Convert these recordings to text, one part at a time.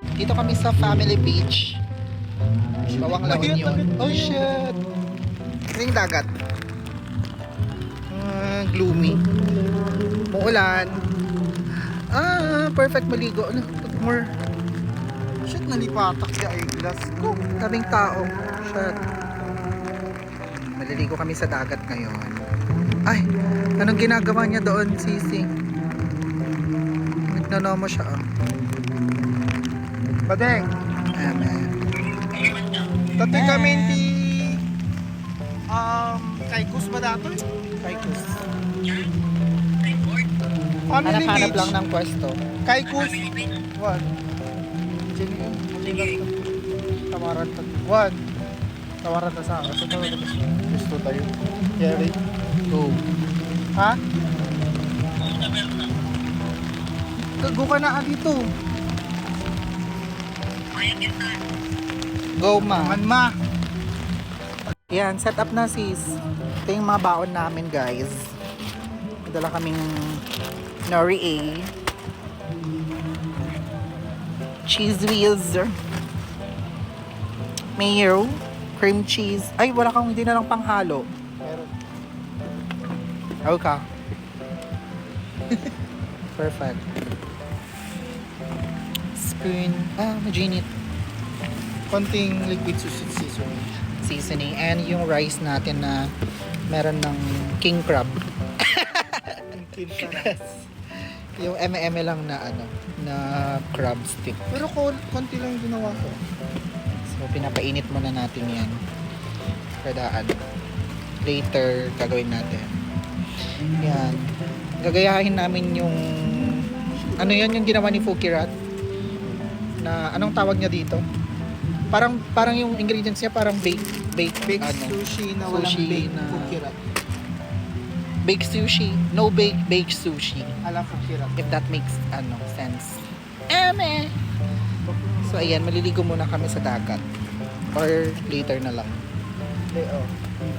Dito kami sa Family Beach. Bawang La Union. Oh shit! Ito yung dagat. Gloomy. Muulan. Perfect maligo. Ano? More. Shit, nalipatak siya ay glass ko. Kaming tao. Shit. Maliligo kami sa dagat ngayon. Ay! Anong ginagawa niya doon, Sisi? Nagnonomo siya, oh. Badeng, dati kami di Kaikus ba dato? Kaikus. Family Hanap-hanap Beach. lang ng pwesto. Kaikus. One. Tawaran ta. One. Tawaran ta sa akin. Sa tawaran ta. Gusto tayo. Jerry. Go. Ha? Gago ka na dito. Go, ma. Ma. Yan, set up na, sis. Ito yung mga baon namin, guys. Dala kaming nori A. Cheese whiz. Mayo. Cream cheese. Ay, wala kang hindi na lang panghalo. Meron. Okay. Perfect. Spoon. Maginit. Konting liquid seasoning. Seasoning. And yung rice natin na meron ng king crab. Yung eme lang na na crab stick. Pero konti lang yung ginawa ko. So, pinapainit muna natin yan. Kada later, gagawin natin. Yan. Gagayahin namin yung yan yung ginawa ni Fukirat na anong tawag niya dito? Parang yung ingredients niya parang baked Sushi na walang sushi baked na- fukirat. baked sushi. No baked sushi. Ala fukirat. If that makes sense. Eme. So ayan, maliligo muna kami sa dagat. Or later na lang.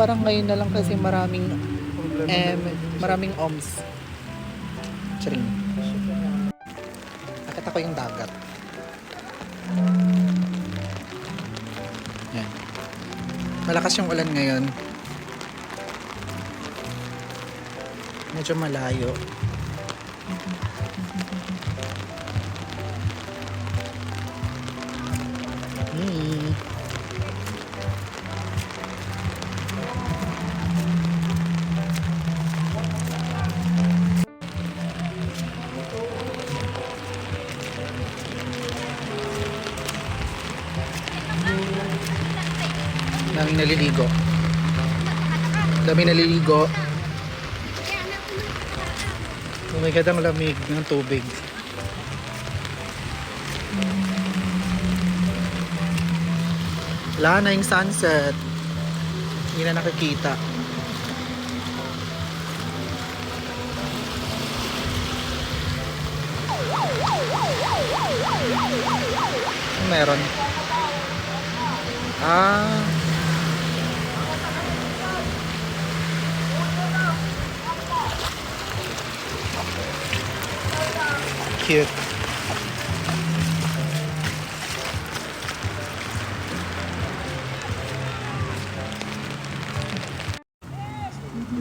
Parang ngayon na lang kasi maraming oms. Charing. Nakita ko yung dagat. Yan. Malakas yung ulan ngayon. Medyo malayo. Daming naliligo. Daming naliligo. Oh my God, ang lamig ng tubig. Wala na yung sunset. Hindi na nakikita. Meron. Cute.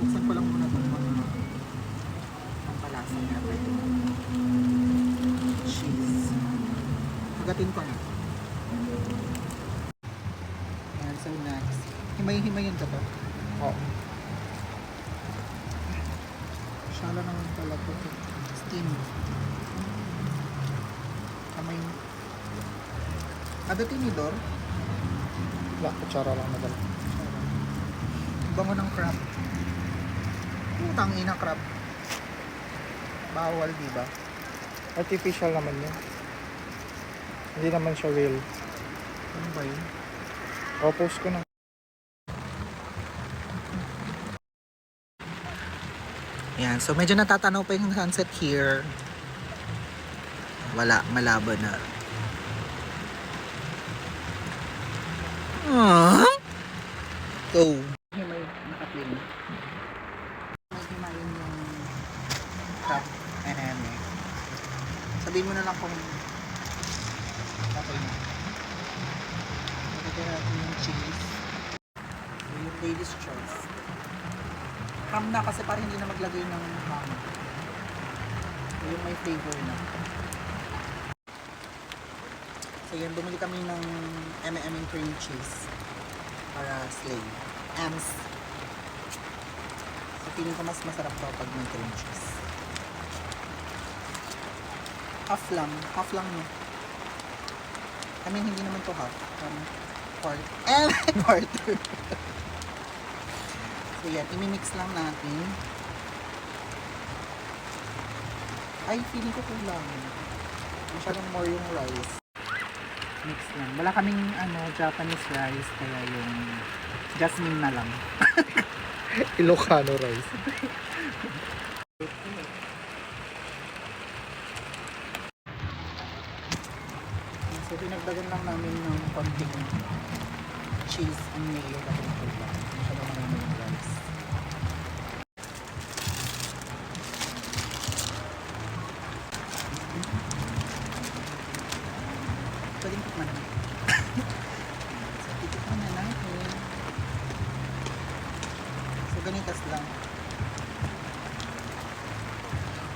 Buksan ko lang muna itong mga pampalasa natin. Cheese. Pagatin ko na. Ayan, so next. Himay-himayin ka to? Oh. Shala naman pala to. Steam. Kamay. Ada tinidor? Wala, kutsara lang madala. Bango ng crab. Putang ina crab. Bawal, di ba? Artificial naman yun. Hindi naman siya real. Ano ba yun? O, post ko na. Yan, so medyo natatanaw pa yung sunset here. Wala, malabo na. Go. Himay, naka-clean. Himayin yung crab and eme. Sabihin mo na lang kung cheese. So, yung lady's choice. Ham na kasi parang hindi na maglagay ng ham. So, yung may flavor na. So yan, bumili kami ng M&M and cream cheese para slay. Ams. So feeling ko mas masarap to pag may cream cheese. Half lang no. I mean, hindi naman to half. Quarter. So yan, imimix lang natin. Ay, feeling ko kulang. Masyadong more yung rice. Mix lang. Wala kaming Japanese rice, kaya yung jasmine na lang. Ilocano rice. So, dinagdagan lang namin ng konting cheese and mayo na pinapula. Masyadong marami yung rice. Pwedeng tikman na. So, titikman na natin. So, ganitas lang.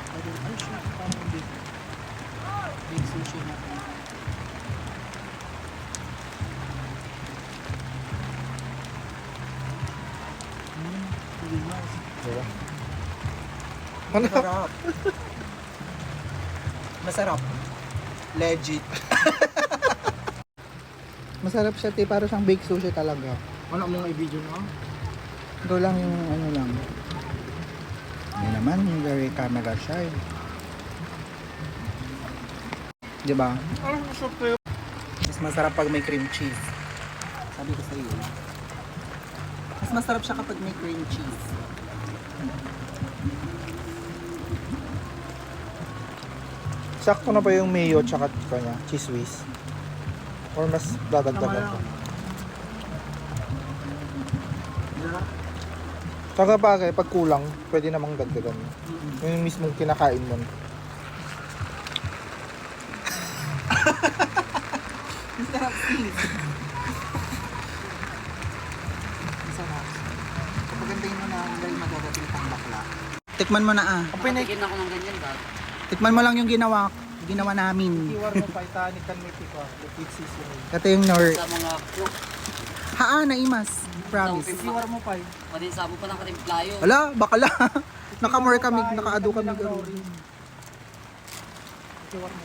Ay, shit. Parang big sushi natin. Limas. Diba? Ano? Masarap. Masarap. Legit. Masarap siya, te. Para siyang baked sushi talaga. Ano mo i-video mo? Ito lang yung ano lang. Yan naman, yung very camera shy. Diba? Ano masarap tayo? Mas masarap pag may cream cheese. Sabi ko sa iyo. Mas masarap siya kapag may cream cheese. Sakto na ba yung mayo tsaka kanya, cheese whiz? Or mas dadagdagan pa? Tsaka bagay, pag kulang, pwede namang dagdagan. Yung mismong kinakain mo. Masarap cheese. Masarap. Papagandahin mo na ang dahil magagabil pang bakla. Tikman mo na ah. Nakatikim na ako ng ganyan ba? Tikman mo lang yung ginawa namin. Iwar mo Titanic kan may tiko. With seasoning. Ito yung Sa mga cook. Haan na imas. Promise. Iwar mo pa. O din sabo pa ng katimplayo. Wala, bakala. Nakamore kami, nakaado kami garo. Iwar mo.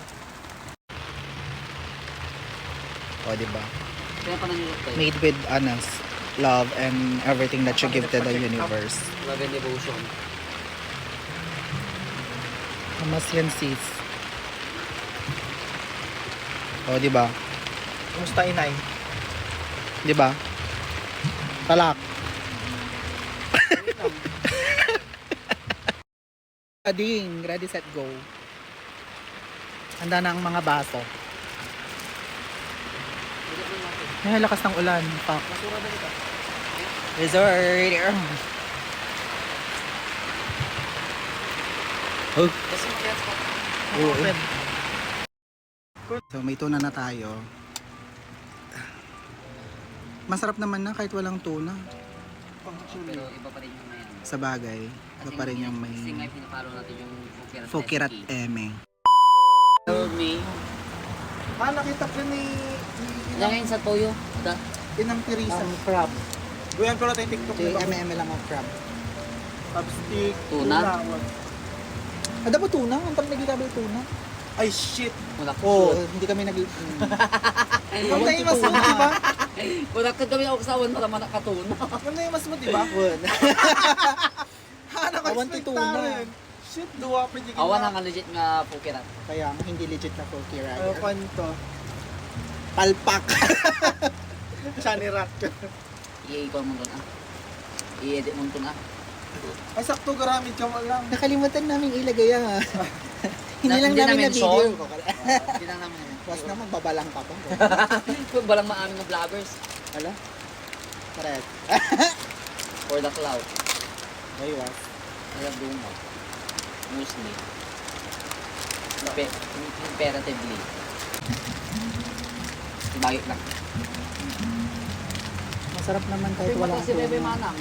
O, diba? Kaya pa nangyayot tayo. Made with anas, love, and everything that you give to the universe. Love and devotion. Mas yan sis. O, diba? Kumusta inay? Diba? Talak. Ading, ready, set, go. Handa na ang mga baso. Ay, lakas ng ulan. Fuck. Resort. Oh. Kasi mag-gets pa. Oo. So may tuna na tayo. Masarap naman na kahit walang tuna. Pero iba pa rin yung may ano. Sa bagay, iba pa rin yung Kasi nga may pinapalo natin yung Fokirat Eme. Told me. Ah, nakita ko ni Yan ngayon sa toyo. Da. Inang Teresa. crab. Buyan ko lang tayo TikTok Si Eme lang ang crab. Chopstick. Tuna? Ada ba tuna? Ang pag nagkikabay tuna? Ay, shit. Kulak. Oo, hindi kami nag... Ang na yung mas mo, diba? Kulak ka kami ako sa awan para manakatuna. Ang na yung mas mo, diba? Hanap Awan ti tuna. Shit, duwa pa yung Awan ang legit nga Fokirat. Kaya hindi legit na Poki Ano Rider. pa to? Palpak. Chani Rat. I-equal mo dun ah. I-edit mo dun ah. Ay, sakto garamit ka mo lang. Nakalimutan namin ilagay ah. Hindi lang Hindi namin namin na video. Hindi lang namin. Was naman, babalang pa pa. Balang maamin ng vloggers. Hala? Correct. For the cloud. Ay, was. Alam doon mo. Mostly. Imperatively. Bagay lang. Masarap naman kahit Ito wala si Bebe Manang.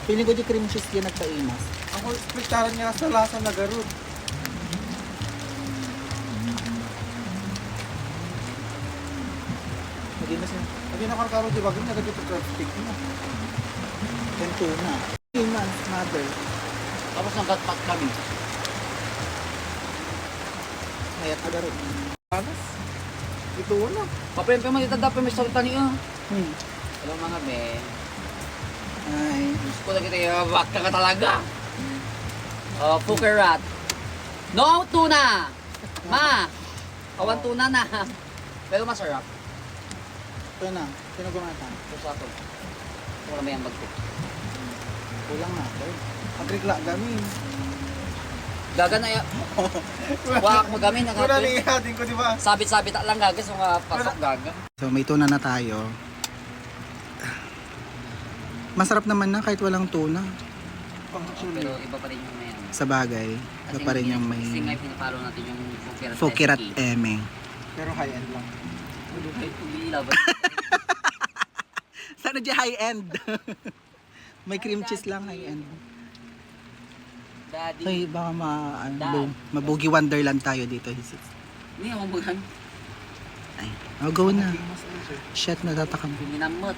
Feeling ko di cream cheese yan nagpaimas. Ako spektaran niya sa lasa na garut. Hindi na siya. Hindi na karkaro, di ba? Ganyan agad yung crab stick mo. Yan tuna. Imas, mother. Tapos nagkatpat kami. Hayat agarot. Panas? Ito wala. Paprempe mo dito dapat may salita niyo. Hmm. Hello mga be. Ay. Gusto ko na kita yung bakta ka talaga. Oh, poker rat. No tuna! Ma! Kawan tuna na. Pero masarap. Ito na. Sino gumata? Ito sa akin. Wala may ang bagko. Kulang na. Agrikla, gamin. Gaga na yan. Wak mo gamin. Wala na ihatin ko, di ba? Sabit-sabit lang gaga. So nga pasok gaga. So may tuna na tayo. Masarap naman na kahit walang tuna. Pero iba pa rin yung may ano. Sa bagay. Iba pa rin yung Kasi nga may pinapalo natin yung Fokirat eme. Pero high-end lang. Kahit umiilaban. Sana di high end. May cream cheese lang high end. Daddy. Ay, baka mabugi wonderland tayo dito. Hindi ako bugan. Ay, oh, go na. Shit, natatakam. Minamot.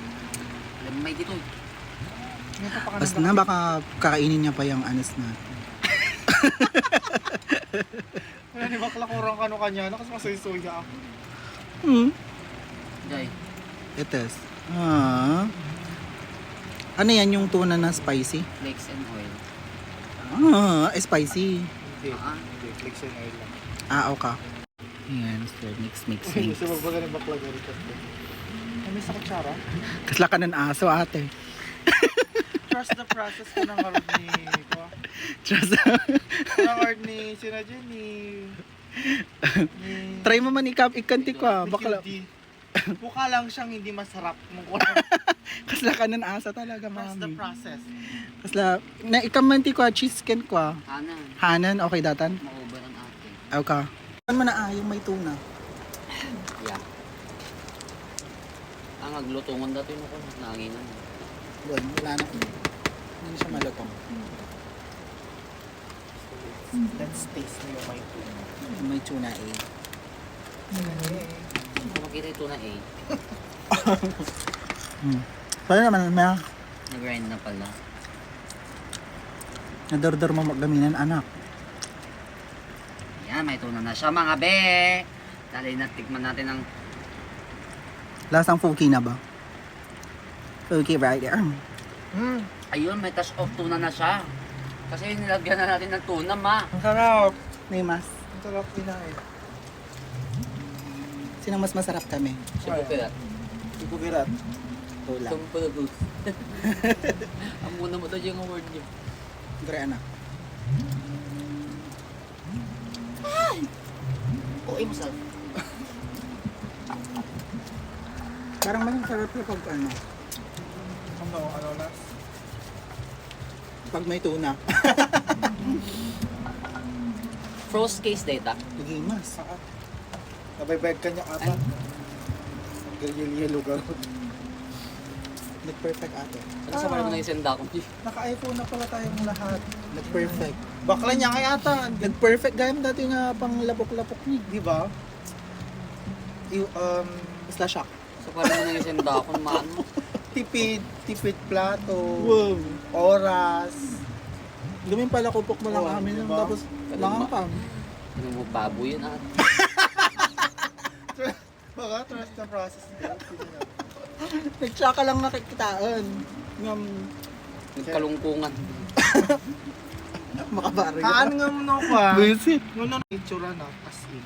Alam mo may dito. Basta na, baka kakainin niya pa yung anas natin. Wala ni bakla kurang kano kanya. Kasi masaysuya ako. Hmm. Jay. Ites. Ah. Ano yan yung tuna na spicy? Flakes and oil. Ah, spicy. Hindi. Ah. Hindi. Flakes and oil lang. Ah, okay. Yan, so mix. Gusto magbaga ng bakla ganito. May sa kutsara? Kasla ka ng aso, ate. Trust the process ko ng hard ni... Trust. Ng hard ni... Sina dyan ni... Try mo man ikanti ko, ah. Bakla. Mukha lang siyang hindi masarap. Kasla ka ng asa talaga, Trust the mami. process. Kasla, na ikamanti ko, cheese skin ko. Hanan. Hanan, okay datan? Ma-over ang ate. Okay. Saan mo na yung may tuna? Yeah. Ang aglutungan dati mo ko. Nanginan. Doon, wala na. Hindi siya malutong. Let's taste mo yung may tuna. May tuna eh. Kung makita ito na eh. Paano naman, may Nag-grind na pala. nadordor mo maggaminan, anak. Yan, may tuna na siya mga be. Dali na tikman natin ang Lasang fuki na ba? Fuki right there. ayun, may touch of tuna na siya. Kasi nilagyan na natin ng tuna, ma. Ang sarap. May mas. Ang sarap kinain. Sino mas masarap kami? Siya po kaya. Ibugirat. Tula. Ito mo pala, Bruce. Ang muna mo daw yung award niyo. Gre, anak. Oo, masarap. Parang masarap na pag ano, Ano na? pag may tuna. Frost case data. Lagi mas. Nabaybayad ka niya ata. Ay. Yellow garot. Nag-perfect ate. Ano sa parang nang isenda ko? Naka-iPhone na pala tayong lahat. Nag-perfect. Bakla niya kay ata. Nag-perfect gayam dati nga pang lapok-lapok ni. Di ba? Basta shock. Sa parang nang isenda ko, mano. Tipid plato. Wow. Oras. Gumin pala kupok mo lang Oo, kami diba? tapos langangkam. Ano mo, baboy yun ah. Baka trust the process. Nag-tsaka lang nakikitaan. Ngam, Nagkalungkungan. makabari. Kaan nga mo pa. Buisit. Nuno na itsura na. As in.